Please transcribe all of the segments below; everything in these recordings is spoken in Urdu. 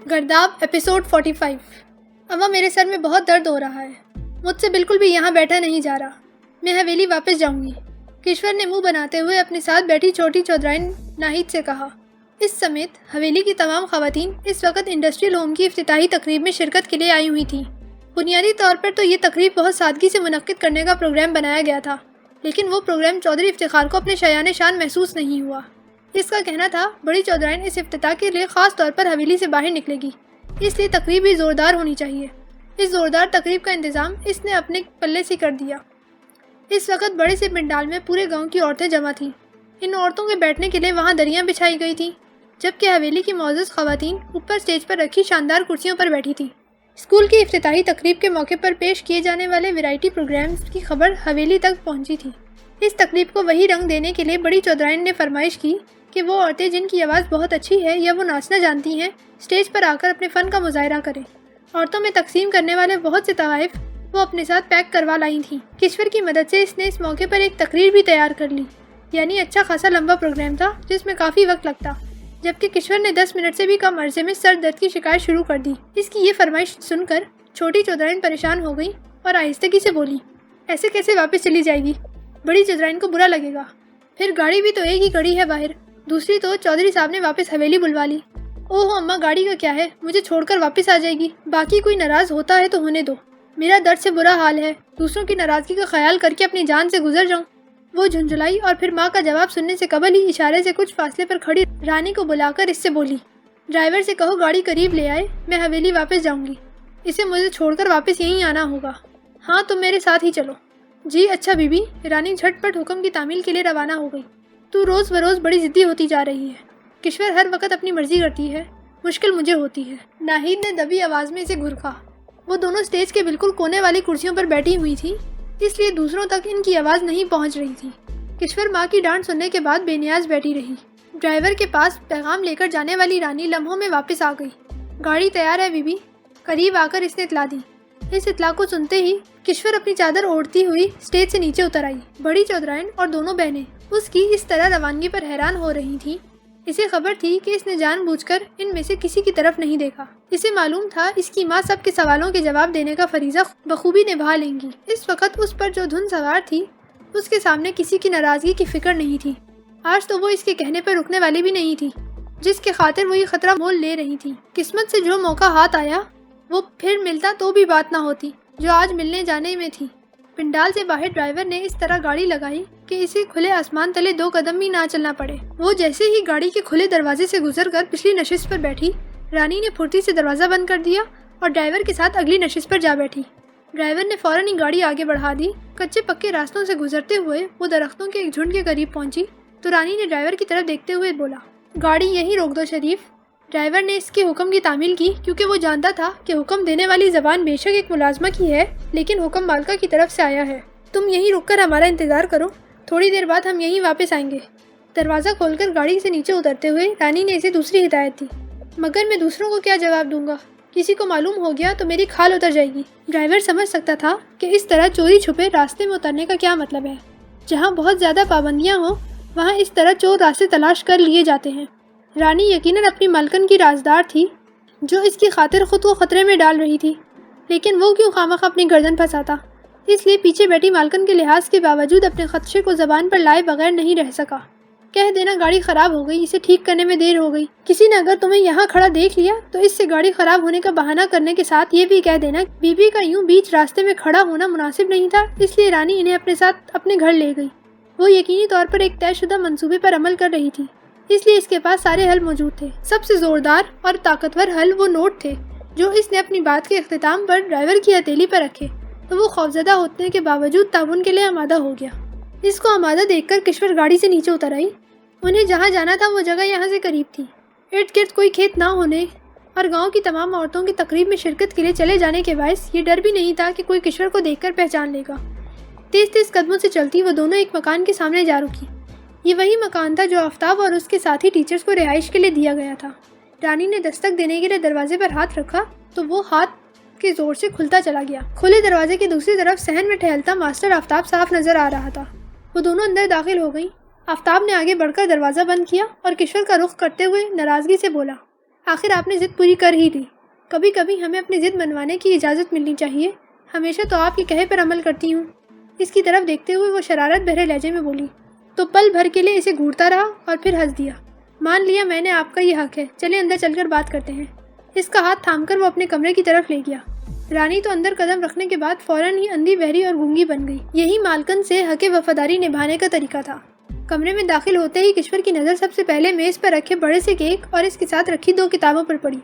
گرداب ایپیسوڈ 45۔ اما میرے سر میں بہت درد ہو رہا ہے، مجھ سے بالکل بھی یہاں بیٹھا نہیں جا رہا، میں حویلی واپس جاؤں گی، کشور نے منہ بناتے ہوئے اپنے ساتھ بیٹھی چھوٹی چودرائن ناہید سے کہا۔ اس سمیت حویلی کی تمام خواتین اس وقت انڈسٹریل ہوم کی افتتاحی تقریب میں شرکت کے لیے آئی ہوئی تھیں۔ بنیادی طور پر تو یہ تقریب بہت سادگی سے منعقد کرنے کا پروگرام بنایا گیا تھا، لیکن وہ پروگرام چودھری افتخار کو اپنے شایان شان محسوس نہیں ہوا۔ اس کا کہنا تھا بڑی چودرائن اس افتتاح کے لیے خاص طور پر حویلی سے باہر نکلے گی، اس لیے تقریب بھی زوردار ہونی چاہیے۔ اس زوردار تقریب کا انتظام اس نے اپنے پلے سے کر دیا۔ اس وقت بڑے سے پنڈال میں پورے گاؤں کی عورتیں جمع تھیں۔ ان عورتوں کے بیٹھنے کے لیے وہاں دریاں بچھائی گئی تھیں، جبکہ حویلی کی معزز خواتین اوپر اسٹیج پر رکھی شاندار کرسیوں پر بیٹھی تھیں۔ اسکول کی افتتاحی تقریب کے موقع پر پیش کیے جانے والے ویرائٹی پروگرامز کی خبر حویلی تک پہنچی تھی۔ اس تقریب کو وہی رنگ دینے کے لیے بڑی چودرائن نے فرمائش کی کہ وہ عورتیں جن کی آواز بہت اچھی ہے یا وہ ناچنا جانتی ہیں، اسٹیج پر آ کر اپنے فن کا مظاہرہ کریں۔ عورتوں میں تقسیم کرنے والے بہت سے تحائف وہ اپنے ساتھ پیک کروا لائی تھیں۔ کشور کی مدد سے اس نے اس موقع پر ایک تقریر بھی تیار کر لی، یعنی اچھا خاصا لمبا پروگرام تھا جس میں کافی وقت لگتا، جبکہ کشور نے 10 منٹ سے بھی کم عرصے میں سر درد کی شکایت شروع کر دی۔ اس کی یہ فرمائش سن کر چھوٹی چودرائن پریشان ہو گئی اور آہستگی سے بولی، ایسے کیسے واپس چلی جائے گی؟ بڑی چودرائن کو برا لگے گا، پھر گاڑی بھی تو ایک ہی کڑی ہے باہر، دوسری تو چودھری صاحب نے واپس حویلی بلوا لی۔ اوہ اماں، گاڑی کا کیا ہے، مجھے چھوڑ کر واپس آ جائے گی، باقی کوئی ناراض ہوتا ہے تو ہونے دو، میرا درد سے برا حال ہے، دوسروں کی ناراضگی کا خیال کر کے اپنی جان سے گزر جاؤں۔ وہ جھنجھلائی اور پھر ماں کا جواب سننے سے قبل ہی اشارے سے کچھ فاصلے پر کھڑی رانی کو بلا کر اس سے بولی، ڈرائیور سے کہو گاڑی قریب لے آئے، میں حویلی واپس جاؤں گی، اسے مجھے چھوڑ کر واپس یہیں آنا ہوگا۔ ہاں تم میرے ساتھ ہی چلو۔ جی اچھا بی بی۔ رانی جھٹ پٹ حکم کی تعمیل کے لیے روانہ ہو گئی۔ تو روز بروز بڑی ضدی ہوتی جا رہی ہے، کشور ہر وقت اپنی مرضی کرتی ہے، مشکل مجھے ہوتی ہے۔ ناہید نے دبی آواز میں اسے گھرکھا۔ وہ دونوں اسٹیج کے بالکل کونے والی کرسیوں پر بیٹھی ہوئی تھی، اس لیے دوسروں تک ان کی آواز نہیں پہنچ رہی تھی۔ کشور ماں کی ڈانٹ سننے کے بعد بے نیاز بیٹھی رہی۔ ڈرائیور کے پاس پیغام لے کر جانے والی رانی لمحوں میں واپس آ گئی۔ گاڑی تیار ہے بی بی، قریب آ کر اس نے اطلاع دی۔ اس اطلاع کو سنتے ہی کشور اپنی چادر اوڑھتی ہوئی اسٹیج سے نیچے اتر آئی۔ بڑی چودرائن اور دونوں بہنیں اس کی اس طرح روانگی پر حیران ہو رہی تھیں۔ اسے خبر تھی کہ اس نے جان بوجھ کر ان میں سے کسی کی طرف نہیں دیکھا۔ اسے معلوم تھا اس کی ماں سب کے سوالوں کے جواب دینے کا فریضہ بخوبی نبھا لیں گی۔ اس وقت اس پر جو دھن سوار تھی، اس کے سامنے کسی کی ناراضگی کی فکر نہیں تھی۔ آج تو وہ اس کے کہنے پر رکنے والی بھی نہیں تھی، جس کے خاطر وہ یہ خطرہ مول لے رہی تھی۔ قسمت سے جو موقع ہاتھ آیا وہ پھر ملتا تو بھی بات نہ ہوتی جو آج ملنے جانے میں تھی۔ پنڈال سے باہر ڈرائیور نے اس طرح گاڑی لگائی کہ اسے کھلے آسمان تلے 2 قدم بھی نہ چلنا پڑے۔ وہ جیسے ہی گاڑی کے کھلے دروازے سے گزر کر پچھلی نشست پر بیٹھی، رانی نے پھرتی سے دروازہ بند کر دیا اور ڈرائیور کے ساتھ اگلی نشست پر جا بیٹھی۔ ڈرائیور نے فوراً ہی گاڑی آگے بڑھا دی۔ کچے پکے راستوں سے گزرتے ہوئے وہ درختوں کے ایک جھنڈ کے قریب پہنچی تو رانی نے ڈرائیور کی طرف دیکھتے ہوئے بولا، گاڑی یہیں روک دو شریف۔ ڈرائیور نے اس کے حکم کی تعمیل کی، کیونکہ وہ جانتا تھا کہ حکم دینے والی زبان بے شک ایک ملازمہ کی ہے، لیکن حکم مالکہ کی طرف سے آیا ہے۔ تم یہیں رک کر ہمارا انتظار کرو، تھوڑی دیر بعد ہم یہیں واپس آئیں گے۔ دروازہ کھول کر گاڑی سے نیچے اترتے ہوئے رانی نے اسے دوسری ہدایت دی، مگر میں دوسروں کو کیا جواب دوں گا؟ کسی کو معلوم ہو گیا تو میری کھال اتر جائے گی۔ ڈرائیور سمجھ سکتا تھا کہ اس طرح چوری چھپے راستے میں اترنے کا کیا مطلب ہے۔ جہاں بہت زیادہ پابندیاں ہوں وہاں اس طرح چور راستے تلاش کر لیے جاتے ہیں۔ رانی یقیناً اپنی ملکن کی رازدار تھی، جو اس کی خاطر خود کو خطرے میں ڈال رہی تھی، لیکن وہ کیوں خواہ اپنی گردن پھنساتا؟ اس لیے پیچھے بیٹھی مالکن کے لحاظ کے باوجود اپنے خدشے کو زبان پر لائے بغیر نہیں رہ سکا۔ کہہ دینا گاڑی خراب ہو گئی، اسے ٹھیک کرنے میں دیر ہو گئی۔ کسی نے اگر تمہیں یہاں کھڑا دیکھ لیا تو اس سے گاڑی خراب ہونے کا بہانہ کرنے کے ساتھ یہ بھی کہہ دینا بی بی کا یوں بیچ راستے میں کھڑا ہونا مناسب نہیں تھا، اس لیے رانی انہیں اپنے ساتھ اپنے گھر لے گئی۔ وہ یقینی طور پر ایک طے شدہ منصوبے پر عمل کر رہی تھی، اس لیے اس کے پاس سارے حل موجود تھے۔ سب سے زوردار اور طاقتور حل وہ نوٹ تھے جو اس نے اپنی بات کے اختتام پر ڈرائیور کی ہتھیلی پر رکھے، تو وہ خوفزدہ ہونے کے باوجود تعاون کے لیے آمادہ ہو گیا۔ اس کو آمادہ دیکھ کر کشور گاڑی سے نیچے اتر آئی۔ انہیں جہاں جانا تھا وہ جگہ یہاں سے قریب تھی۔ ارد گرد کوئی کھیت نہ ہونے اور گاؤں کی تمام عورتوں کی تقریب میں شرکت کے لیے چلے جانے کے باعث یہ ڈر بھی نہیں تھا کہ کوئی کشور کو دیکھ کر پہچان لے گا۔ تیز تیز قدموں سے چلتی وہ دونوں ایک مکان کے سامنے جا رکی۔ یہ وہی مکان تھا جو آفتاب اور اس کے ساتھی ٹیچرز کو رہائش کے لیے دیا گیا تھا۔ رانی نے دستک دینے کے لیے دروازے پر ہاتھ رکھا تو وہ ہاتھ کے زور سے کھلتا چلا گیا۔ کھلے دروازے کی دوسری طرف صحن میں ٹہلتا ماسٹر آفتاب صاف نظر آ رہا تھا۔ وہ دونوں اندر داخل ہو گئی۔ آفتاب نے آگے بڑھ کر دروازہ بند کیا اور کشور کا رخ کرتے ہوئے ناراضگی سے بولا، آخر آپ نے ضد پوری کر ہی دی۔ کبھی کبھی ہمیں اپنی ضد منوانے کی اجازت ملنی چاہیے، ہمیشہ تو آپ کے کہے پر عمل کرتی ہوں۔ اس کی طرف دیکھتے ہوئے وہ شرارت بھرے لہجے میں بولی، تو پل بھر کے لیے اسے گھورتا رہا اور پھر ہنس دیا۔ مان لیا میں نے، آپ کا یہ حق ہے، چلے اندر چل کر بات کرتے ہیں۔ اس کا ہاتھ تھام کر وہ اپنے کمرے کی طرف لے گیا۔ رانی تو اندر قدم رکھنے کے بعد فوراً ہی اندھی بہری اور گونگی بن گئی۔ یہی مالکن سے حق وفاداری نبھانے کا طریقہ تھا۔ کمرے میں داخل ہوتے ہی کشور کی نظر سب سے پہلے میز پر رکھے بڑے سے کیک اور اس کے ساتھ رکھی 2 کتابوں پر پڑی۔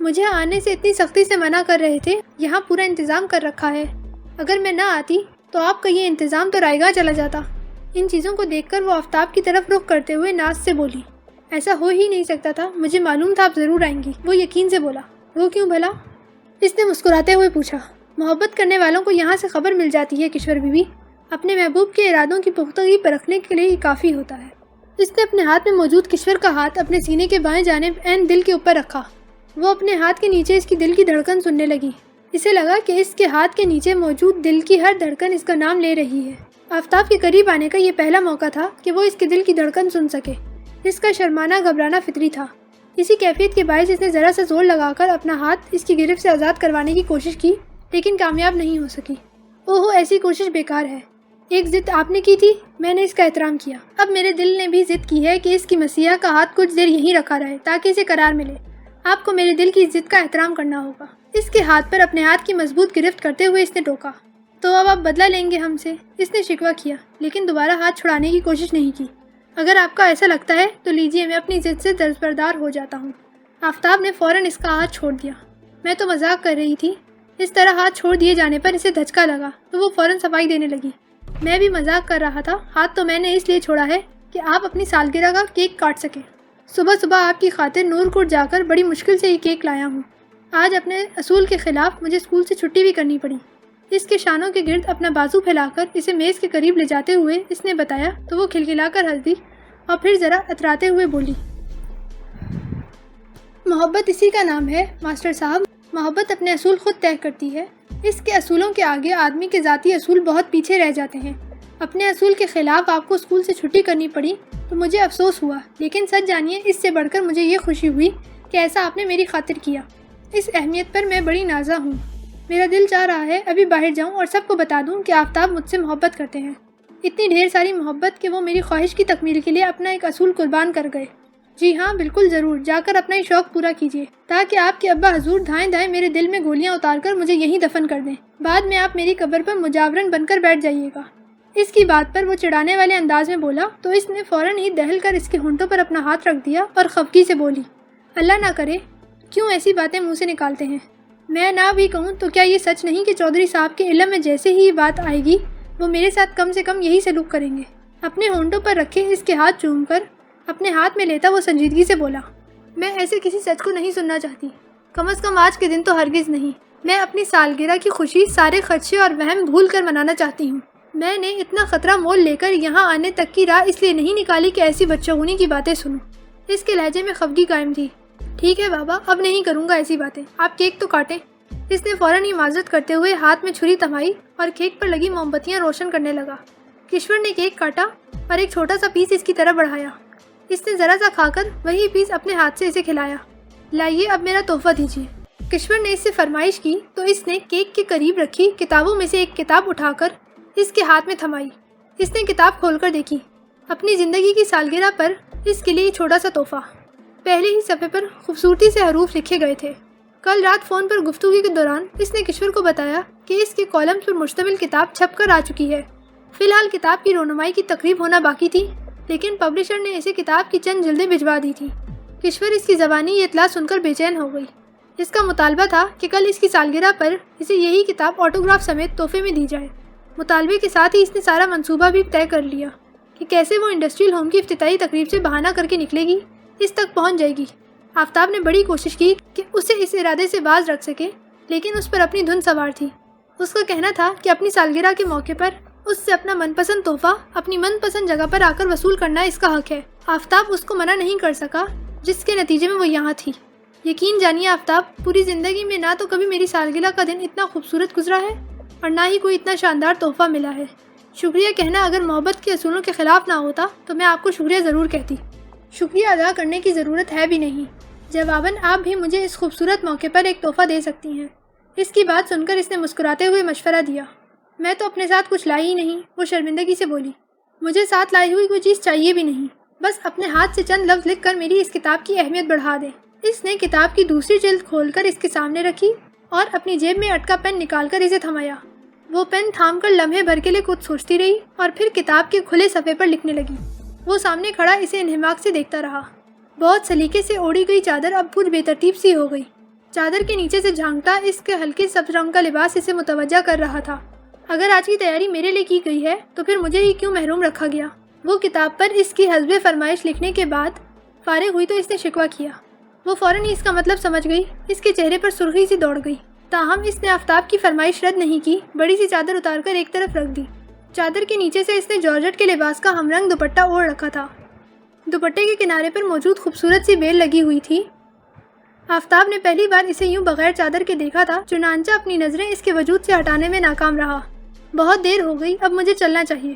مجھے آنے سے اتنی سختی سے منع کر رہے تھے، یہاں پورا انتظام کر رکھا ہے، اگر میں نہ آتی تو آپ کا یہ انتظام تو رائے گاہ چلا جاتا۔ ان چیزوں کو دیکھ کر وہ آفتاب کی طرف رخ کرتے ہوئے ناز سے بولی، ایسا ہو ہی نہیں سکتا تھا، مجھے معلوم تھا آپ ضرور آئیں گی۔ وہ یقین سے بولا، وہ کیوں بھلا؟ اس نے مسکراتے ہوئے پوچھا، محبت کرنے والوں کو یہاں سے خبر مل جاتی ہے کشور بیوی، اپنے محبوب کے ارادوں کی پختگی پرکھنے کے لیے کافی ہوتا ہے۔ اس نے اپنے ہاتھ میں موجود کشور کا ہاتھ اپنے سینے کے بائیں جانب عین دل کے اوپر رکھا۔ وہ اپنے ہاتھ کے نیچے اس کی دل کی دھڑکن سننے لگی۔ اسے لگا کہ اس کے ہاتھ کے نیچے موجود دل کی ہر دھڑکن اس کا نام لے رہی ہے۔ آفتاب کے قریب آنے کا یہ پہلا موقع تھا کہ وہ اس کے دل کی دھڑکن سن سکے۔ اس کا شرمانا گھبرانا فطری تھا۔ اسی کیفیت کے باعث اس نے ذرا سا زور لگا کر اپنا ہاتھ اس کی گرفت سے آزاد کروانے کی کوشش کی، لیکن کامیاب نہیں ہو سکی۔ اوہو، ایسی کوشش بیکار ہے۔ ایک ضد آپ نے کی تھی، میں نے اس کا احترام کیا۔ اب میرے دل نے بھی ضد کی ہے کہ اس کی مسیحا کا ہاتھ کچھ دیر یہیں رکھا رہے تاکہ اسے قرار ملے۔ آپ کو میرے دل کی ضد کا احترام کرنا ہوگا۔ اس کے ہاتھ پر اپنے ہاتھ کی مضبوط گرفت کرتے ہوئے اس نے ٹوکا، تو اب آپ بدلہ لیں گے ہم سے؟ اس نے شکوہ کیا، لیکن دوبارہ ہاتھ چھڑانے کی کوشش نہیں کی۔ اگر آپ کا ایسا لگتا ہے تو لیجیے، میں اپنی ضد سے دستبردار ہو جاتا ہوں۔ آفتاب نے فوراً اس کا ہاتھ چھوڑ دیا۔ میں تو مذاق کر رہی تھی۔ اس طرح ہاتھ چھوڑ دیے جانے پر اسے دھچکا لگا تو وہ فوراً صفائی دینے لگی۔ میں بھی مذاق کر رہا تھا، ہاتھ تو میں نے اس لیے چھوڑا ہے کہ آپ اپنی سالگرہ کا کیک کاٹ سکیں۔ صبح صبح آپ کی خاطر نور کوٹ جا کر بڑی مشکل سے یہ کیک لایا ہوں۔ آج اپنے اصول کے خلاف مجھے اسکول سے چھٹی بھی کرنی پڑی۔ اس کے شانوں کے گرد اپنا بازو پھیلا کر اسے میز کے قریب لے جاتے ہوئے اس نے بتایا تو وہ کھلکھلا کر ہنس دی اور پھر ذرا اتراتے ہوئے بولی، محبت اسی کا نام ہے ماسٹر صاحب۔ محبت اپنے اصول خود طے کرتی ہے۔ اس کے اصولوں کے آگے آدمی کے ذاتی اصول بہت پیچھے رہ جاتے ہیں۔ اپنے اصول کے خلاف آپ کو اسکول سے چھٹی کرنی پڑی تو مجھے افسوس ہوا، لیکن سچ جانیے اس سے بڑھ کر مجھے یہ خوشی ہوئی کہ ایسا آپ نے میری خاطر کیا۔ اس اہمیت پر میں بڑی نازا ہوں۔ میرا دل چاہ رہا ہے ابھی باہر جاؤں اور سب کو بتا دوں کہ آفتاب مجھ سے محبت کرتے ہیں، اتنی ڈھیر ساری محبت کہ وہ میری خواہش کی تکمیل کے لیے اپنا ایک اصول قربان کر گئے۔ جی ہاں، بالکل ضرور، جا کر اپنا ہی شوق پورا کیجیے تاکہ آپ کے ابا حضور دھائیں دھائیں میرے دل میں گولیاں اتار کر مجھے یہیں دفن کر دیں۔ بعد میں آپ میری قبر پر مجاورن بن کر بیٹھ جائیے گا۔ اس کی بات پر وہ چڑھانے والے انداز میں بولا تو اس نے فوراً ہی دہل کر اس کے ہونٹوں پر اپنا ہاتھ رکھ دیا اور خفگی سے بولی، اللہ نہ کرے، کیوں ایسی باتیں منہ سے نکالتے ہیں؟ میں نہ بھی کہوں تو کیا یہ سچ نہیں کہ چودھری صاحب کے علم میں جیسے ہی یہ بات آئے گی وہ میرے ساتھ کم سے کم یہی سلوک کریں گے؟ اپنے ہونٹوں پر رکھے اس کے ہاتھ چوم کر اپنے ہاتھ میں لیتا وہ سنجیدگی سے بولا، میں ایسے کسی سچ کو نہیں سننا چاہتی، کم از کم آج کے دن تو ہرگز نہیں۔ میں اپنی سالگرہ کی خوشی سارے خدشے اور وہم بھول کر منانا چاہتی ہوں۔ میں نے اتنا خطرہ مول لے کر یہاں آنے تک کی راہ اس لیے نہیں نکالی کہ ایسی بچگونی کی باتیں سنوں۔ اس کے لہجے میں خفگی قائم تھی۔ ٹھیک ہے بابا، اب نہیں کروں گا ایسی باتیں، آپ کیک تو کاٹیں۔ اس نے فوراً ہی معذرت کرتے ہوئے ہاتھ میں چھری تھمائی اور کیک پر لگی موم بتیاں روشن کرنے لگا۔ کشور نے کیک کاٹا اور ایک چھوٹا سا پیس اس کی طرف بڑھایا۔ اس نے ذرا سا کھا کر وہی پیس اپنے ہاتھ سے اسے کھلایا۔ لائیے، اب میرا تحفہ دیجیے۔ کشور نے اس سے فرمائش کی تو اس نے کیک کے قریب رکھی کتابوں میں سے ایک کتاب اٹھا کر اس کے ہاتھ میں تھمائی۔ اس نے کتاب کھول کر دیکھی، اپنی زندگی کی سالگرہ پر اس کے لیے چھوٹا سا تحفہ۔ پہلے ہی صفحے پر خوبصورتی سے حروف لکھے گئے تھے۔ کل رات فون پر گفتگو کے دوران اس نے کشور کو بتایا کہ اس کے کالمز پر مشتمل کتاب چھپ کر آ چکی ہے۔ فی الحال کتاب کی رونمائی کی تقریب ہونا باقی تھی، لیکن پبلشر نے اسے کتاب کی چند جلدیں بھجوا دی تھی۔ کشور اس کی زبانی یہ اطلاع سن کر بے چین ہو گئی۔ اس کا مطالبہ تھا کہ کل اس کی سالگرہ پر اسے یہی کتاب آٹوگراف سمیت تحفے میں دی جائے۔ مطالبے کے ساتھ ہی اس نے سارا منصوبہ بھی طے کر لیا کہ کیسے وہ انڈسٹریل ہوم کی افتتاحی تقریب سے بہانہ کر کے نکلے گی، اس تک پہنچ جائے گی۔ آفتاب نے بڑی کوشش کی کہ اسے اس ارادے سے باز رکھ سکے، لیکن اس پر اپنی دھن سوار تھی۔ اس کا کہنا تھا کہ اپنی سالگرہ کے موقع پر اس سے اپنا من پسند تحفہ اپنی من پسند جگہ پر آ کر وصول کرنا اس کا حق ہے۔ آفتاب اس کو منع نہیں کر سکا، جس کے نتیجے میں وہ یہاں تھی۔ یقین جانیے آفتاب، پوری زندگی میں نہ تو کبھی میری سالگرہ کا دن اتنا خوبصورت گزرا ہے اور نہ ہی کوئی اتنا شاندار تحفہ ملا ہے۔ شکریہ کہنا اگر محبت کے اصولوں کے خلاف نہ ہوتا تو میں آپ کو شکریہ ضرور کہتی۔ شکریہ ادا کرنے کی ضرورت ہے بھی نہیں۔ جواباً آپ بھی مجھے اس خوبصورت موقع پر ایک تحفہ دے سکتی ہیں۔ اس کی بات سن کر اس نے مسکراتے ہوئے مشورہ دیا۔ میں تو اپنے ساتھ کچھ لائی ہی نہیں، وہ شرمندگی سے بولی۔ مجھے ساتھ لائی ہوئی کوئی چیز چاہیے بھی نہیں، بس اپنے ہاتھ سے چند لفظ لکھ کر میری اس کتاب کی اہمیت بڑھا دیں۔ اس نے کتاب کی دوسری جلد کھول کر اس کے سامنے رکھی اور اپنی جیب میں اٹکا پین نکال کر اسے تھمایا۔ وہ پین تھام کر لمحے بھر کے لیے کچھ سوچتی رہی اور پھر کتاب کے کھلے صفحے پر لکھنے لگی۔ وہ سامنے کھڑا اسے انہماک سے دیکھتا رہا۔ بہت سلیقے سے اوڑھی گئی چادر اب کچھ بے ترتیب سی ہو گئی۔ چادر کے نیچے سے جھانکتا اس کے ہلکے سبز رنگ کا لباس اسے متوجہ کر رہا تھا۔ اگر آج کی تیاری میرے لیے کی گئی ہے تو پھر مجھے ہی کیوں محروم رکھا گیا؟ وہ کتاب پر اس کی حسب فرمائش لکھنے کے بعد فارغ ہوئی تو اس نے شکوہ کیا۔ وہ فوراً ہی اس کا مطلب سمجھ گئی۔ اس کے چہرے پر سرخی سی دوڑ گئی، تاہم اس نے آفتاب کی فرمائش رد نہیں کی، بڑی سی چادر اتار کر ایک طرف رکھ دی۔ چادر کے نیچے سے اس نے جارجٹ کے لباس کا ہم رنگ دوپٹہ اوڑھ رکھا تھا۔ دوپٹے کے کنارے پر موجود خوبصورت سی بیل لگی ہوئی تھی۔ آفتاب نے پہلی بار اسے یوں بغیر چادر کے دیکھا تھا، چنانچہ اپنی نظریں اس کے وجود سے ہٹانے میں ناکام رہا۔ بہت دیر ہو گئی، اب مجھے چلنا چاہیے۔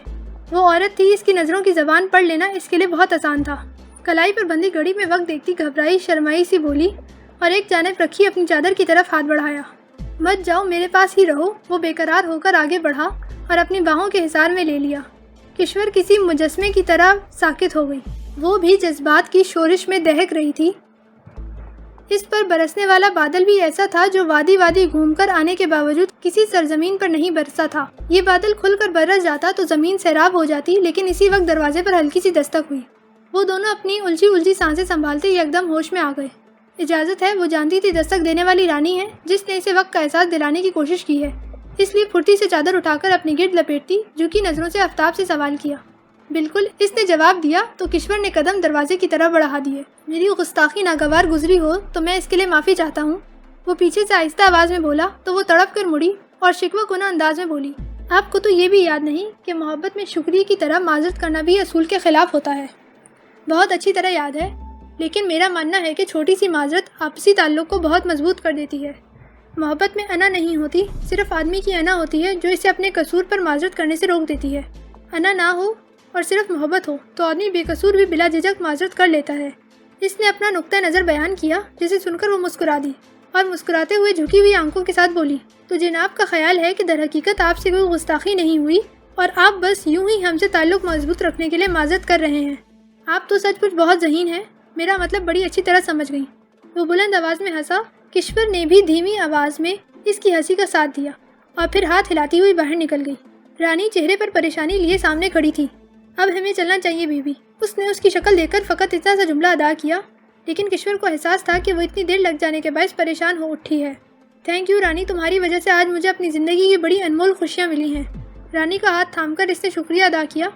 وہ عورت تھی، اس کی نظروں کی زبان پڑھ لینا اس کے لیے بہت آسان تھا۔ کلائی پر بندھی گھڑی میں وقت دیکھتی گھبرائی شرمائی سی بولی اور ایک جانب رکھی اپنی چادر کی طرف ہاتھ بڑھایا۔ مت جاؤ، میرے پاس ہی رہو۔ وہ بے قرار ہو کر آگے بڑھا اور اپنی باہوں کے حصار میں لے لیا۔ کشور کسی مجسمے کی طرح ساکت ہو گئی، وہ بھی جذبات کی شورش میں دہک رہی تھی۔ اس پر برسنے والا بادل بھی ایسا تھا جو وادی وادی گھوم کر آنے کے باوجود کسی سرزمین پر نہیں برسا تھا۔ یہ بادل کھل کر برس جاتا تو زمین سیراب ہو جاتی، لیکن اسی وقت دروازے پر ہلکی سی دستک ہوئی۔ وہ دونوں اپنی الجھی سانسیں سنبھالتے یکدم ہوش میں آ گئے۔ اجازت ہے، وہ جانتی تھی دستک دینے والی رانی ہے، جس نے اسے وقت کا احساس دلانے کی کوشش کی ہے، اس لیے پھرتی سے چادر اٹھا کر اپنی گرد لپیٹتی، جھکی نظروں سے آفتاب سے سوال کیا۔ بالکل، اس نے جواب دیا تو کشور نے قدم دروازے کی طرف بڑھا دیے۔ میری گستاخی ناگوار گزری ہو تو میں اس کے لیے معافی چاہتا ہوں، وہ پیچھے سے آہستہ آواز میں بولا تو وہ تڑپ کر مڑی اور شکوہ کنہ انداز میں بولی، آپ کو تو یہ بھی یاد نہیں کہ محبت میں شکریہ کی طرح معذرت کرنا بھی اصول کے خلاف ہوتا ہے؟ بہت اچھی طرح یاد ہے، لیکن میرا ماننا ہے کہ چھوٹی سی معذرت آپسی تعلق کو بہت مضبوط کر دیتی ہے۔ محبت میں انا نہیں ہوتی، صرف آدمی کی انا ہوتی ہے جو اسے اپنے قصور پر معذرت کرنے سے روک دیتی ہے۔ انا نہ ہو اور صرف محبت ہو تو آدمی بے قصور بھی بلا جھجک معذرت کر لیتا ہے۔ اس نے اپنا نقطہ نظر بیان کیا، جسے سن کر وہ مسکرا دی اور مسکراتے ہوئے جھکی ہوئی آنکھوں کے ساتھ بولی، تو جناب کا خیال ہے کہ در حقیقت آپ سے کوئی گستاخی نہیں ہوئی اور آپ بس یوں ہی ہم سے تعلق مضبوط رکھنے کے لیے معذرت کر رہے ہیں۔ آپ تو سچ کچھ بہت ذہین ہیں، میرا مطلب بڑی اچھی طرح سمجھ گئی۔ وہ بلند آواز میں ہنسا۔ کشور نے بھی دھیمی آواز میں اس کی ہنسی کا ساتھ دیا اور پھر ہاتھ ہلاتی ہوئی باہر نکل گئی۔ رانی چہرے پر پریشانی لیے سامنے کھڑی تھی۔ اب ہمیں چلنا چاہیے بیوی، اس نے اس کی شکل دیکھ کر فقط اتنا سا جملہ ادا کیا، لیکن کشور کو احساس تھا کہ وہ اتنی دیر لگ جانے کے باعث پریشان ہو اٹھی ہے۔ تھینک یو رانی، تمہاری وجہ سے آج مجھے اپنی زندگی کی بڑی انمول خوشیاں ملی ہیں۔ رانی کا ہاتھ تھام کر اس نے شکریہ ادا کیا۔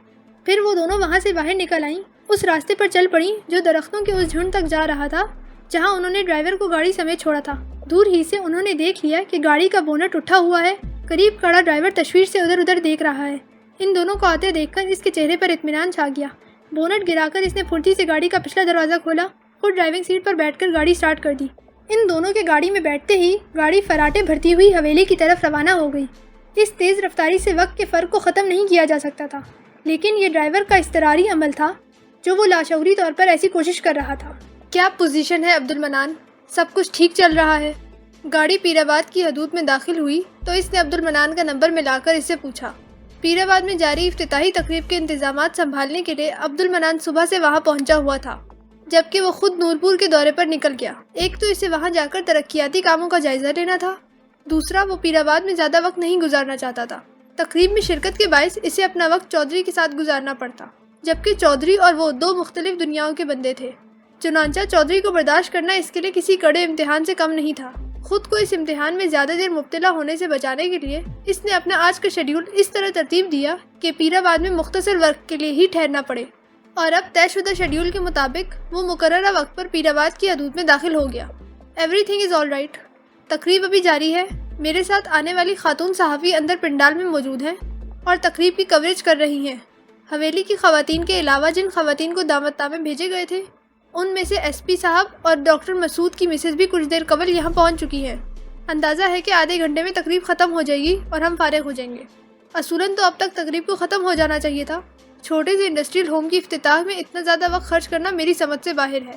پھر وہ دونوں وہاں سے باہر نکل آئیں، اس راستے پر چل پڑیں جو درختوں کے اس جھنڈ تک جا رہا تھا جہاں انہوں نے ڈرائیور کو گاڑی سمیت چھوڑا تھا۔ دور ہی سے انہوں نے دیکھ لیا کہ گاڑی کا بونٹ اٹھا ہوا ہے، قریب کھڑا ڈرائیور تشویش سے ادھر ادھر دیکھ رہا ہے۔ ان دونوں کو آتے دیکھ کر اس کے چہرے پر اطمینان چھا گیا۔ بونٹ گرا کر اس نے پھرتی سے گاڑی کا پچھلا دروازہ کھولا، خود ڈرائیونگ سیٹ پر بیٹھ کر گاڑی سٹارٹ کر دی۔ ان دونوں کے گاڑی میں بیٹھتے ہی گاڑی فراٹے بھرتی ہوئی حویلی کی طرف روانہ ہو گئی۔ اس تیز رفتاری سے وقت کے فرق کو ختم نہیں کیا جا سکتا تھا، لیکن یہ ڈرائیور کا اضطراری عمل تھا جو وہ لاشعوری طور پر ایسی کوشش کر رہا تھا۔ کیا پوزیشن ہے عبد المنان؟ سب کچھ ٹھیک چل رہا ہے؟ گاڑی پیر آباد کی حدود میں داخل ہوئی تو اس نے عبد المنان کا نمبر ملا کر اس سے پوچھا۔ پیر آباد میں جاری افتتاحی تقریب کے انتظامات سنبھالنے کے لیے عبد المنان صبح سے وہاں پہنچا ہوا تھا، جبکہ وہ خود نورپور کے دورے پر نکل گیا۔ ایک تو اسے وہاں جا کر ترقیاتی کاموں کا جائزہ لینا تھا، دوسرا وہ پیر آباد میں زیادہ وقت نہیں گزارنا چاہتا تھا۔ تقریب میں شرکت کے باعث اسے اپنا وقت چودھری کے ساتھ گزارنا پڑتا، جبکہ چودھری اور وہ دو مختلف دنیاؤں کے بندے تھے۔ چنانچہ چودھری کو برداشت کرنا اس کے لیے کسی کڑے امتحان سے کم نہیں تھا۔ خود کو اس امتحان میں زیادہ دیر مبتلا ہونے سے بچانے کے لیے اس نے اپنا آج کا شیڈیول اس طرح ترتیب دیا کہ پیر آباد میں مختصر وقت کے لیے ہی ٹھہرنا پڑے، اور اب طے شدہ شیڈیول کے مطابق وہ مقررہ وقت پر پیر آباد کی حدود میں داخل ہو گیا۔ Every thing is all right. تقریب ابھی جاری ہے، میرے ساتھ آنے والی خاتون صحافی اندر پنڈال میں موجود ہیں اور تقریب کی کوریج کر رہی ہیں۔ حویلی کی خواتین کے علاوہ جن خواتین کو دعوت نامے بھیجے گئے تھے ان میں سے ایس پی صاحب اور ڈاکٹر مسعود کی مسز بھی کچھ دیر قبل یہاں پہنچ چکی ہیں۔ اندازہ ہے کہ آدھے گھنٹے میں تقریب ختم ہو جائے گی اور ہم فارغ ہو جائیں گے۔ اصولاً تو اب تک تقریب کو ختم ہو جانا چاہیے تھا، چھوٹے سے انڈسٹریل ہوم کی افتتاح میں اتنا زیادہ وقت خرچ کرنا میری سمجھ سے باہر ہے۔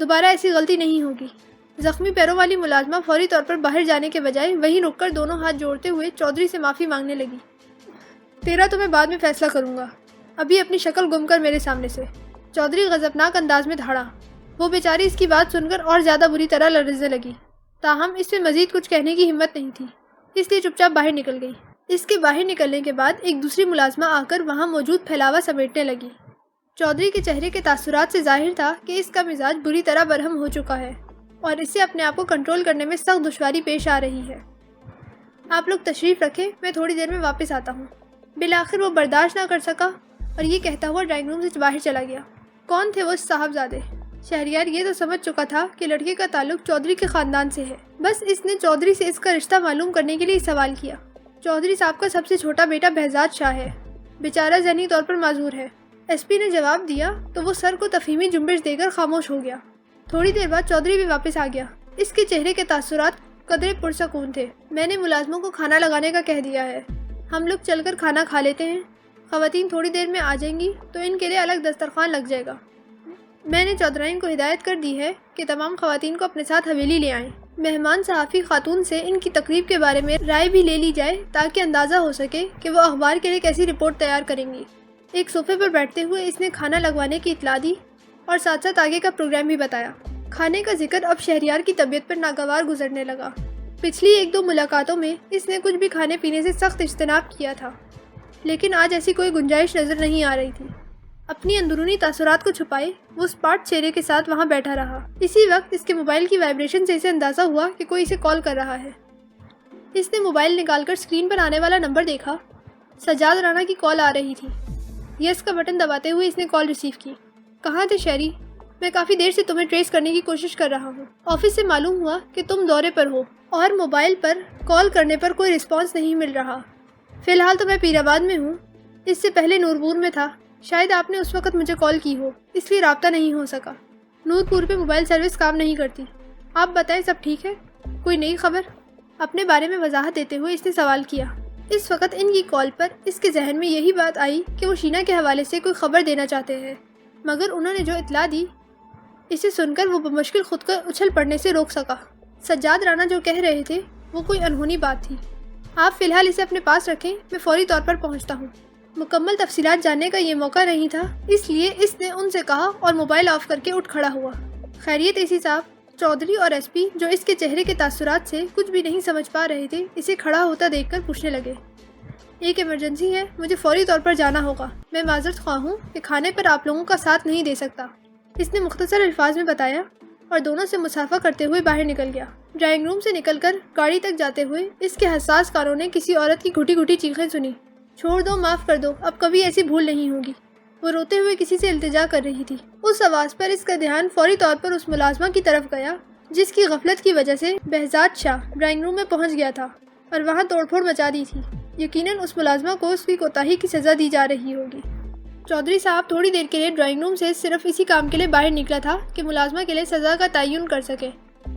دوبارہ ایسی غلطی نہیں ہوگی۔ زخمی پیروں والی ملازمہ فوری طور پر باہر جانے کے بجائے وہیں رک کر دونوں ہاتھ جوڑتے ہوئے چودھری سے معافی مانگنے لگی۔ تیرا تو میں بعد میں فیصلہ کروں گا، ابھی اپنی شکل گم کر میرے سامنے سے۔ چودھری غضبناک انداز میں دھاڑا۔ وہ بیچاری اس کی بات سن کر اور زیادہ بری طرح لرزنے لگی، تاہم اس میں مزید کچھ کہنے کی ہمت نہیں تھی، اس لیے چپ چاپ باہر نکل گئی۔ اس کے باہر نکلنے کے بعد ایک دوسری ملازمہ آ کر وہاں موجود پھیلاوا سمیٹنے لگی۔ چودھری کے چہرے کے تاثرات سے ظاہر تھا کہ اس کا مزاج بری طرح برہم ہو چکا ہے اور اسے اپنے آپ کو کنٹرول کرنے میں سخت دشواری پیش آ رہی ہے۔ آپ لوگ تشریف رکھیں، میں تھوڑی دیر میں واپس آتا ہوں۔ بالآخر وہ برداشت نہ کر سکا اور یہ کہتا ہوا ڈرائنگ روم سے باہر چلا گیا۔ کون تھے وہ صاحبزادے؟ شہریار یہ تو سمجھ چکا تھا کہ لڑکے کا تعلق چودھری کے خاندان سے ہے، بس اس نے چودھری سے اس کا رشتہ معلوم کرنے کے لیے سوال کیا۔ چودھری صاحب کا سب سے چھوٹا بیٹا بہزاد شاہ ہے، بیچارہ ذہنی طور پر معذور ہے۔ ایس پی نے جواب دیا تو وہ سر کو تفہیمی جنبش دے کر خاموش ہو گیا۔ تھوڑی دیر بعد چودھری بھی واپس آ گیا۔ اس کے چہرے کے تاثرات قدرے پرسکون تھے۔ میں نے ملازموں کو کھانا لگانے کا کہہ دیا ہے، ہم لوگ چل کر کھانا کھا لیتے ہیں۔ خواتین تھوڑی دیر میں آ جائیں گی تو ان کے لیے الگ دسترخوان لگ جائے گا۔ میں نے چودھرائن کو ہدایت کر دی ہے کہ تمام خواتین کو اپنے ساتھ حویلی لے آئیں۔ مہمان صحافی خاتون سے ان کی تقریب کے بارے میں رائے بھی لے لی جائے تاکہ اندازہ ہو سکے کہ وہ اخبار کے لیے کیسی رپورٹ تیار کریں گی۔ ایک صوفے پر بیٹھتے ہوئے اس نے کھانا لگوانے کی اطلاع دی اور ساتھ ساتھ آگے کا پروگرام بھی بتایا۔ کھانے کا ذکر اب شہریار کی طبیعت پر ناگوار گزرنے لگا۔ پچھلی ایک دو ملاقاتوں میں اس نے کچھ بھی کھانے پینے سے سخت اجتناب کیا تھا، لیکن آج ایسی کوئی گنجائش نظر نہیں آ رہی تھی۔ اپنی اندرونی تاثرات کو چھپائے وہ اسپاٹ چہرے کے ساتھ وہاں بیٹھا رہا۔ اسی وقت اس کے موبائل کی وائبریشن سے اسے اندازہ ہوا کہ کوئی اسے کال کر رہا ہے۔ اس نے موبائل نکال کر اسکرین پر آنے والا نمبر دیکھا۔ سجاد رانا کی کال آ رہی تھی۔ یس کا بٹن دباتے ہوئے اس نے کال ریسیو کی۔ کہاں تھے شہری؟ میں کافی دیر سے تمہیں ٹریس کرنے کی کوشش کر رہا ہوں۔ آفس سے معلوم ہوا کہ تم دورے پر ہو اور موبائل پر کال کرنے پر کوئی رسپانس نہیں مل رہا۔ فی الحال تو میں پیر آباد میں ہوں، اس سے پہلے نورپور میں تھا۔ شاید آپ نے اس وقت مجھے کال کی ہو، اس لیے رابطہ نہیں ہو سکا۔ نورپور پہ موبائل سروس کام نہیں کرتی۔ آپ بتائیں سب ٹھیک ہے؟ کوئی نئی خبر؟ اپنے بارے میں وضاحت دیتے ہوئے اس نے سوال کیا۔ اس وقت ان کی کال پر اس کے ذہن میں یہی بات آئی کہ وہ شینا کے حوالے سے کوئی خبر دینا چاہتے ہیں، مگر انہوں نے جو اطلاع دی اسے سن کر وہ بمشکل خود کو اچھل پڑنے سے روک سکا۔ سجاد رانا جو کہہ رہے تھے وہ کوئی انہونی بات تھی۔ آپ فی الحال اسے اپنے پاس رکھیں، میں فوری طور پر پہنچتا ہوں۔ مکمل تفصیلات جاننے کا یہ موقع نہیں تھا، اس لیے اس نے ان سے کہا اور موبائل آف کر کے اٹھ کھڑا ہوا۔ خیریت اسی صاحب؟ چودھری اور ایس پی جو اس کے چہرے کے تاثرات سے کچھ بھی نہیں سمجھ پا رہے تھے اسے کھڑا ہوتا دیکھ کر پوچھنے لگے۔ ایک ایمرجنسی ہے، مجھے فوری طور پر جانا ہوگا۔ میں معذرت خواہ ہوں کہ کھانے پر آپ لوگوں کا ساتھ نہیں دے سکتا، اس نے مختصر الفاظ میں بتایا اور دونوں سے مصافحہ کرتے ہوئے باہر نکل گیا۔ ڈرائنگ روم سے نکل کر گاڑی تک جاتے ہوئے اس کے حساس کانوں نے کسی عورت کی گھٹی گھٹی چیخیں سنی۔ چھوڑ دو، معاف کر دو، اب کبھی ایسی بھول نہیں ہوگی۔ وہ روتے ہوئے کسی سے التجا کر رہی تھی۔ اس آواز پر اس کا دھیان فوری طور پر اس ملازمہ کی طرف گیا جس کی غفلت کی وجہ سے بہزاد شاہ ڈرائنگ روم میں پہنچ گیا تھا اور وہاں توڑ پھوڑ مچا دی تھی۔ یقیناً اس ملازمہ کو اس کی کوتاہی کی سزا دی جا رہی ہوگی۔ چودھری صاحب تھوڑی دیر کے لیے ڈرائنگ روم سے صرف اسی کام کے لیے باہر نکلا تھا کہ ملازمہ کے لیے سزا کا تعین کر سکے۔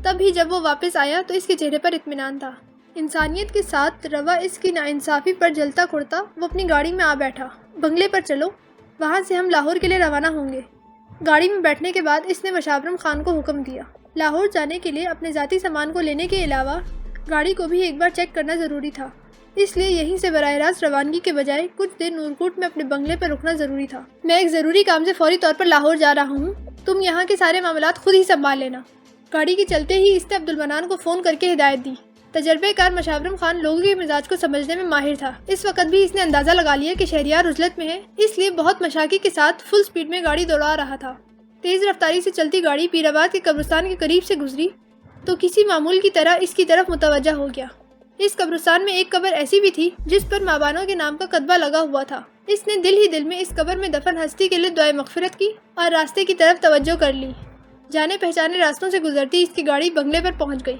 تب ہی جب وہ واپس آیا تو اس کے چہرے پر اطمینان تھا۔ انسانیت کے ساتھ روا اس کی ناانصافی پر جلتا کھڑتا وہ اپنی گاڑی میں آ بیٹھا۔ بنگلے پر چلو، وہاں سے ہم لاہور کے لیے روانہ ہوں گے۔ گاڑی میں بیٹھنے کے بعد اس نے مشاورم خان کو حکم دیا۔ لاہور جانے کے لیے اپنے ذاتی سامان کو لینے کے علاوہ گاڑی کو بھی ایک بار چیک کرنا ضروری تھا، اس لیے یہیں سے براہ راست روانگی کے بجائے کچھ دیر نورکوٹ میں اپنے بنگلے پر رکنا ضروری تھا۔ میں ایک ضروری کام سے فوری طور پر لاہور جا رہا ہوں، تم یہاں کے سارے معاملات خود ہی سنبھال لینا۔ گاڑی کے چلتے ہی اس نے عبدالمنان کو فون کر کے ہدایت دی۔ تجربے کار مشاورم خان لوگوں کے مزاج کو سمجھنے میں ماہر تھا۔ اس وقت بھی اس نے اندازہ لگا لیا کہ شہریار عزلت میں ہے، اس لیے بہت مشاقی کے ساتھ فل سپیڈ میں گاڑی دوڑا رہا تھا۔ تیز رفتاری سے چلتی گاڑی پیر آباد کے قبرستان کے قریب سے گزری تو کسی معمول کی طرح اس کی طرف متوجہ ہو گیا۔ اس قبرستان میں ایک قبر ایسی بھی تھی جس پر مابانوں کے نام کا کتبہ لگا ہوا تھا۔ اس نے دل ہی دل میں اس قبر میں دفن ہستی کے لیے دعائے مغفرت کی اور راستے کی طرف توجہ کر لی۔ جانے پہچانے راستوں سے گزرتی اس کی گاڑی بنگلے پر پہنچ گئی۔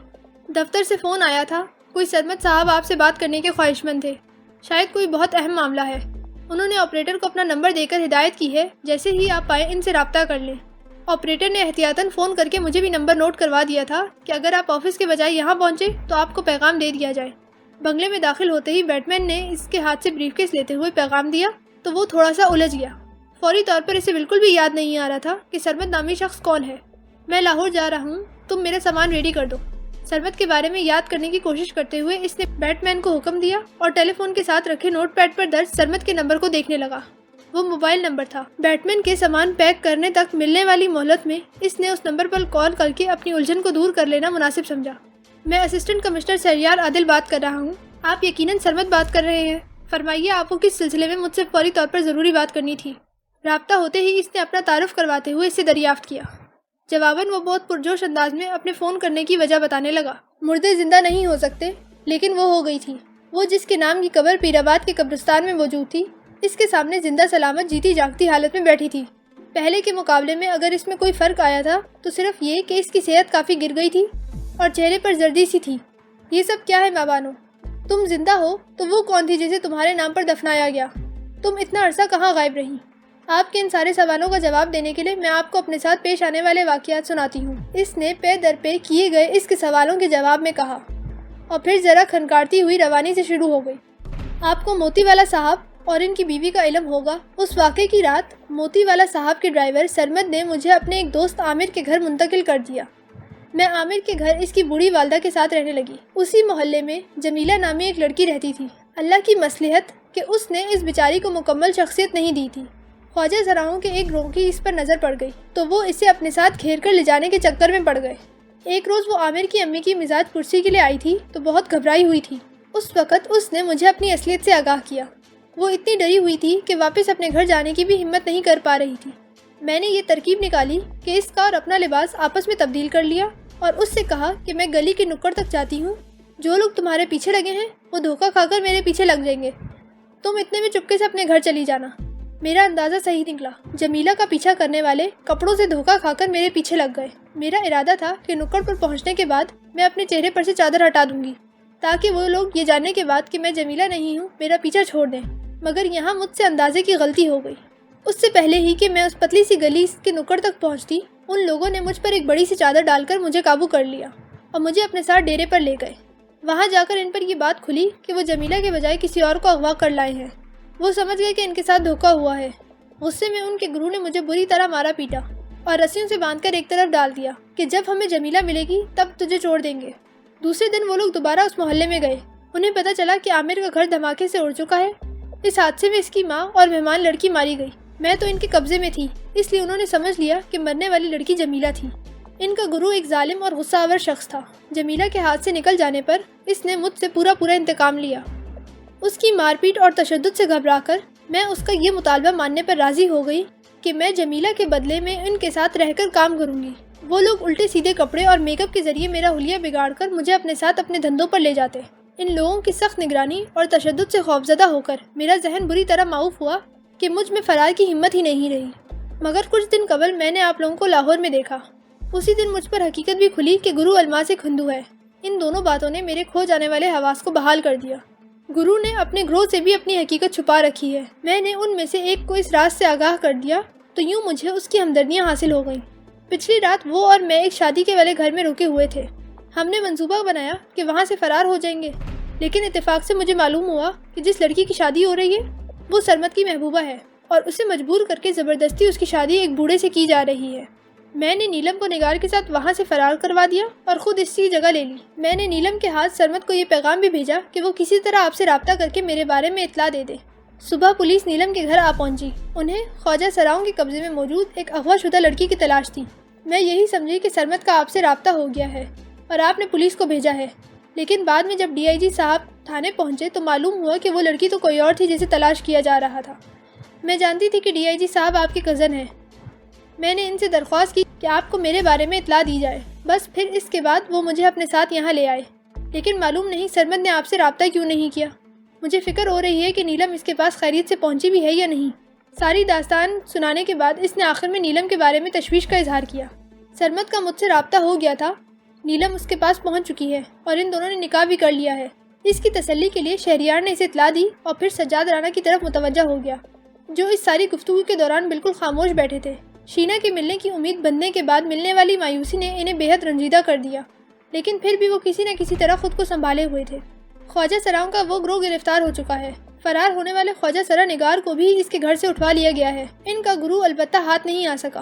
دفتر سے فون آیا تھا، کوئی سرمد صاحب آپ سے بات کرنے کے خواہشمند تھے، شاید کوئی بہت اہم معاملہ ہے۔ انہوں نے آپریٹر کو اپنا نمبر دے کر ہدایت کی ہے جیسے ہی آپ آئے ان سے رابطہ کر لیں۔ آپریٹر نے احتیاطاً فون کر کے مجھے بھی نمبر نوٹ کروا دیا تھا کہ اگر آپ آفس کے بجائے یہاں پہنچے تو آپ کو پیغام دے دیا جائے۔ بنگلے میں داخل ہوتے ہی بیٹ مین نے اس کے ہاتھ سے بریف کیس لیتے ہوئے پیغام دیا تو وہ تھوڑا سا الجھ گیا۔ فوری طور پر اسے بالکل بھی یاد نہیں آ رہا تھا کہ سرمد نامی شخص کون ہے۔ میں لاہور جا رہا ہوں، تم میرا سامان ریڈی کر دو۔ سرمد کے بارے میں یاد کرنے کی کوشش کرتے ہوئے اس نے بیٹ مین کو حکم دیا اور ٹیلی فون کے ساتھ رکھے نوٹ پیڈ پر درج سرمد کے نمبر کو دیکھنے لگا۔ وہ موبائل نمبر تھا۔ بیٹ مین کے سامان پیک کرنے تک ملنے والی مہلت میں اس نے اس نمبر پر کال کر کے اپنی الجھن کو دور کر لینا مناسب سمجھا۔ میں اسسٹنٹ کمشنر شہریار عادل بات کر رہا ہوں۔ آپ یقیناً سرمد بات کر رہے ہیں۔ فرمائیے، آپ کو کس سلسلے میں مجھ سے فوری طور پر ضروری بات کرنی تھی؟ رابطہ ہوتے ہی اس نے اپنا تعارف کرواتے ہوئے اس سے دریافت کیا۔ جواباً وہ بہت پرجوش انداز میں اپنے فون کرنے کی وجہ بتانے لگا۔ مردے زندہ نہیں ہو سکتے، لیکن وہ ہو گئی تھی۔ وہ جس کے نام کی قبر پیر آباد کے قبرستان میں موجود تھی، اس کے سامنے زندہ سلامت جیتی جاگتی حالت میں بیٹھی تھی۔ پہلے کے مقابلے میں اگر اس میں کوئی فرق آیا تھا تو صرف یہ کہ اس کی صحت کافی گر گئی تھی اور چہرے پر زردی سی تھی۔ یہ سب کیا ہے ماں بانو؟ تم زندہ ہو تو وہ کون تھی جسے تمہارے نام پر دفنایا گیا؟ تم اتنا عرصہ کہاں غائب رہی؟ آپ کے ان سارے سوالوں کا جواب دینے کے لیے میں آپ کو اپنے ساتھ پیش آنے والے واقعات سناتی ہوں۔ اس نے پے در پے کیے گئے اس کے سوالوں کے جواب میں کہا اور پھر ذرا کھنکارتی ہوئی روانی سے شروع ہو گئی۔ آپ کو موتی والا صاحب اور ان کی بیوی کا علم ہوگا۔ اس واقعے کی رات موتی والا صاحب کے ڈرائیور سرمد نے مجھے اپنے ایک دوست عامر کے گھر منتقل کر دیا۔ میں عامر کے گھر اس کی بوڑھی والدہ کے ساتھ رہنے لگی۔ اسی محلے میں جمیلہ نامی ایک لڑکی رہتی تھی۔ اللہ کی مصلحت کہ اس نے اس بیچاری کو مکمل شخصیت نہیں دی تھی۔ خواجہ سراؤں کے ایک گروہ کی اس پر نظر پڑ گئی تو وہ اسے اپنے ساتھ گھیر کر لے جانے کے چکر میں پڑ گئے۔ ایک روز وہ عامر کی امی کی مزاج پرسی کے لیے آئی تھی تو بہت گھبرائی ہوئی تھی۔ اس وقت اس نے مجھے اپنی اصلیت سے آگاہ کیا۔ وہ اتنی ڈری ہوئی تھی کہ واپس اپنے گھر جانے کی بھی ہمت نہیں کر پا رہی تھی۔ میں نے یہ ترکیب نکالی کہ اس کا اور اپنا لباس آپس میں تبدیل کر لیا اور اس سے کہا کہ میں گلی کے نکڑ تک جاتی ہوں، جو لوگ تمہارے پیچھے لگے ہیں وہ دھوکہ کھا کر میرے پیچھے لگ جائیں گے، تم اتنے میں چپکے سے اپنے گھر چلی جانا۔ میرا اندازہ صحیح نکلا۔ جمیلہ کا پیچھا کرنے والے کپڑوں سے دھوکہ کھا کر میرے پیچھے لگ گئے۔ میرا ارادہ تھا کہ نکڑ پر پہنچنے کے بعد میں اپنے چہرے پر سے چادر ہٹا دوں گی تاکہ وہ لوگ یہ جاننے کے بعد کہ میں جمیلہ نہیں ہوں میرا پیچھا چھوڑ دیں، مگر یہاں مجھ سے اندازے کی غلطی ہو گئی۔ اس سے پہلے ہی کہ میں اس پتلی سی گلی کے نکڑ تک پہنچتی، ان لوگوں نے مجھ پر ایک بڑی سی چادر ڈال کر مجھے قابو کر لیا اور مجھے اپنے ساتھ ڈیرے پر لے گئے۔ وہاں جا کر ان پر یہ بات کھلی کہ وہ جمیلہ کے بجائے کسی اور کو اغوا کر لائے ہیں۔ وہ سمجھ گئے کہ ان کے ساتھ دھوکہ ہوا ہے۔ غصے میں ان کے گروہ نے مجھے بری طرح مارا پیٹا اور رسیوں سے باندھ کر ایک طرف ڈال دیا کہ جب ہمیں جمیلہ ملے گی تب تجھے چھوڑ دیں گے۔ دوسرے دن وہ لوگ دوبارہ اس محلے میں گئے۔ انہیں پتہ چلا کہ عامر کا گھر دھماکے سے اڑ چکا ہے۔ اس حادثے میں اس کی ماں اور مہمان لڑکی ماری گئی۔ میں تو ان کے قبضے میں تھی، اس لیے انہوں نے سمجھ لیا کہ مرنے والی لڑکی جمیلہ تھی۔ ان کا گروہ ایک ظالم اور غصہ آور شخص تھا۔ جمیلہ کے ہاتھ سے نکل جانے پر اس نے مجھ سے پورا انتقام لیا۔ اس کی مار پیٹ اور تشدد سے گھبرا کر میں اس کا یہ مطالبہ ماننے پر راضی ہو گئی کہ میں جمیلہ کے بدلے میں ان کے ساتھ رہ کر کام کروں گی۔ وہ لوگ الٹے سیدھے کپڑے اور میک اپ کے ذریعے میرا حلیہ بگاڑ کر مجھے اپنے ساتھ اپنے دھندوں پر لے جاتے۔ ان لوگوں کی سخت نگرانی اور تشدد سے خوفزدہ ہو کر میرا ذہن بری طرح معوف ہوا کہ مجھ میں فرار کی ہمت ہی نہیں رہی۔ مگر کچھ دن قبل میں نے آپ لوگوں کو لاہور میں دیکھا۔ اسی دن مجھ پر حقیقت بھی کھلی کہ گرو الماس ایک ہندو ہے۔ ان دونوں باتوں نے میرے کھو جانے والے حواس کو بحال کر دیا۔ گرو نے اپنے گروہ سے بھی اپنی حقیقت چھپا رکھی ہے۔ میں نے ان میں سے ایک کو اس راز سے آگاہ کر دیا تو یوں مجھے اس کی ہمدردیاں حاصل ہو گئیں۔ پچھلی رات وہ اور میں ایک شادی کے والے گھر میں رکے ہوئے تھے۔ ہم نے منصوبہ بنایا کہ وہاں سے فرار ہو جائیں گے، لیکن اتفاق سے مجھے معلوم ہوا کہ جس لڑکی کی شادی ہو رہی ہے وہ سرمد کی محبوبہ ہے اور اسے مجبور کر کے زبردستی اس کی شادی ایک بوڑھے سے کی جا رہی ہے۔ میں نے نیلم کو نگار کے ساتھ وہاں سے فرار کروا دیا اور خود اس کی جگہ لے لی۔ میں نے نیلم کے ہاتھ سرمد کو یہ پیغام بھی بھیجا کہ وہ کسی طرح آپ سے رابطہ کر کے میرے بارے میں اطلاع دے دے۔ صبح پولیس نیلم کے گھر آ پہنچی۔ انہیں خواجہ سراؤں کے قبضے میں موجود ایک اغوا شدہ لڑکی کی تلاش تھی۔ میں یہی سمجھی کہ سرمد کا آپ سے رابطہ ہو گیا ہے اور آپ نے پولیس کو بھیجا ہے، لیکن بعد میں جب DIG صاحب تھانے پہنچے تو معلوم ہوا کہ وہ لڑکی تو کوئی اور تھی جسے تلاش کیا جا رہا تھا۔ میں جانتی تھی کہ DIG صاحب آپ کے کزن ہیں۔ میں نے ان سے درخواست کی کہ آپ کو میرے بارے میں اطلاع دی جائے، بس پھر اس کے بعد وہ مجھے اپنے ساتھ یہاں لے آئے، لیکن معلوم نہیں سرمد نے آپ سے رابطہ کیوں نہیں کیا۔ مجھے فکر ہو رہی ہے کہ نیلم اس کے پاس خیریت سے پہنچی بھی ہے یا نہیں۔ ساری داستان سنانے کے بعد اس نے آخر میں نیلم کے بارے میں تشویش کا اظہار کیا۔ سرمد کا مجھ سے رابطہ ہو گیا تھا، نیلم اس کے پاس پہنچ چکی ہے اور ان دونوں نے نکاح بھی کر لیا ہے۔ اس کی تسلی کے لیے شہریار نے اسے اطلاع دی اور پھر سجاد رانا کی طرف متوجہ ہو گیا، جو اس ساری گفتگو کے دوران بالکل خاموش بیٹھے تھے۔ شینا کے ملنے کی امید بندنے کے بعد ملنے والی مایوسی نے انہیں بے حد رنجیدہ کر دیا، لیکن پھر بھی وہ کسی نہ کسی طرح خود کو سنبھالے ہوئے تھے۔ خواجہ سراؤں کا وہ گروہ گرفتار ہو چکا ہے۔ فرار ہونے والے خواجہ سرا نگار کو بھی اس کے گھر سے اٹھوا لیا گیا ہے۔ ان کا گروہ البتہ ہاتھ نہیں آ سکا۔